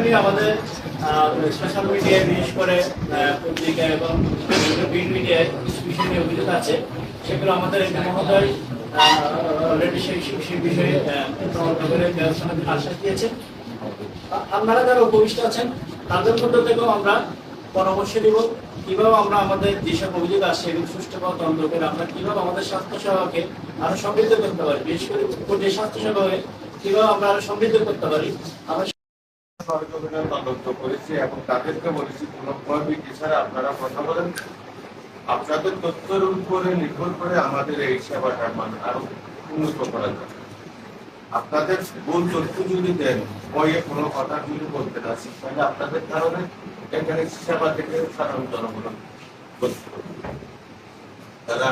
নিয়ে আমাদের সোশ্যাল মিডিয়ায় বিশেষ করে পত্রিকা এবং প্রিন্ট মিডিয়ায় কিছু বিষয় নিয়ে অভিযোগ আছে, সেগুলো আমাদের মহোদয় অলরেডি সেই বিষয়ে আশ্বাস দিয়েছেন। আপনারা যারা উপবিষ্ট আছেন তাদের মধ্যে থেকেও আমরা পরামর্শ দিব কিভাবে আমরা আমাদের যেসব অভিযোগ আসছে এগুলো সুষ্ঠুভাবে তদন্ত করে আমরা কিভাবে আমাদের স্বাস্থ্যসেবাকে আরো সমৃদ্ধ করতে পারি, বিশেষ করে যে স্বাস্থ্যসেবাকে কিভাবে আমরা আরো সমৃদ্ধ করতে পারি। আমরা তদন্ত করেছি এবং তাদেরকে বলেছি কোনোভাবে এছাড়া আপনারা কথা বলেন, আপনাদের তথ্যের উপরে নির্ভর করে আমাদের এই সেবাটার মান আরো উন্নত করা যাবে। আপনাদের ভুল তথ্য যদি দেন, বইয়ে কোনো কথা যদি বলতে না তাহলে আপনাদের কারণে এখানে সেবা থেকে সাধারণ জনগণ তারা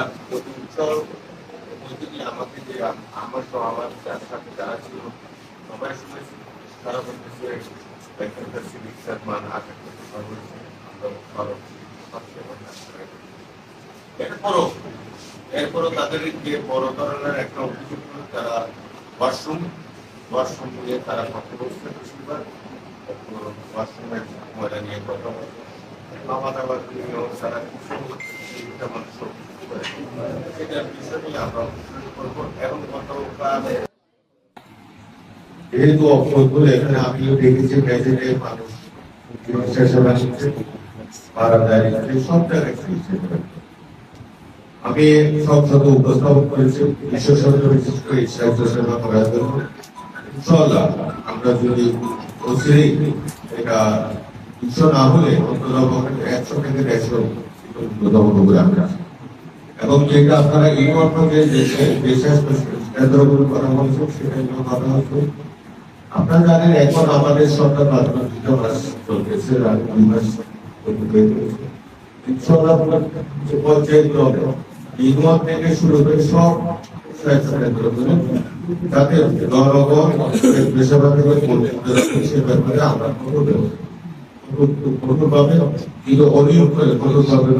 আমাকে যে আমার আমার যার সাথে যারা ছিল সবাই শুনেছি, তারা বলতেছে এখানকার চিকিৎসার মান আগের থেকে এরপরও তাদের যে বড় ধরনের একটা অভিযোগ তারা ওয়াশরুম নিয়ে তারা কথা বলছে, বেশিরভাগ ওয়াশরুমের ময়লা নিয়ে কথা বলছে, খাওয়া দাওয়ার নিয়েও তারা মানুষ সেটার বিষয় নিয়ে আমরা করবো। এখন যেহেতু অপরাধগুলো এখানে আমিও দেখেছি গ্যাজেটে মানুষ মারা যায় সব জায়গায় আমি সব সাথে উপস্থাপন করেছি বিশেষ করে স্বাস্থ্যসেবা করার জন্য। ইনশাআল্লাহ আমরা যদি এটা 200 না হলে অন্তত 100 থেকে 150 বলে আমরা, এবং যেটা আপনারা এই মর্মে কেন্দ্রগুলো করা হয়েছে সেটা কথা হচ্ছে। আপনারা জানেন এখন আমাদের সরকার চলতেছে, ইনভলভ থেকে শুরু করে সব স্বাস্থ্য কেন্দ্রগুলো যাতে জনগণ পেশাভাবে সে ব্যাপারে আমরা কঠোরভাবে অনিয়োগ করে কঠোরভাবে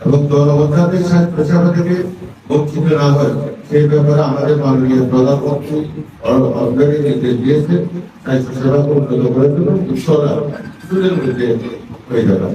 এবং জনগণ যাতে পেশাবা থেকে বঞ্চিত না হয় সেই ব্যাপারে আমাদের মাননীয় প্রধানমন্ত্রী অলরেডি নির্দেশ দিয়েছে। স্বাস্থ্য সেবা উন্নত করার জন্য মধ্যে হয়ে যাবে।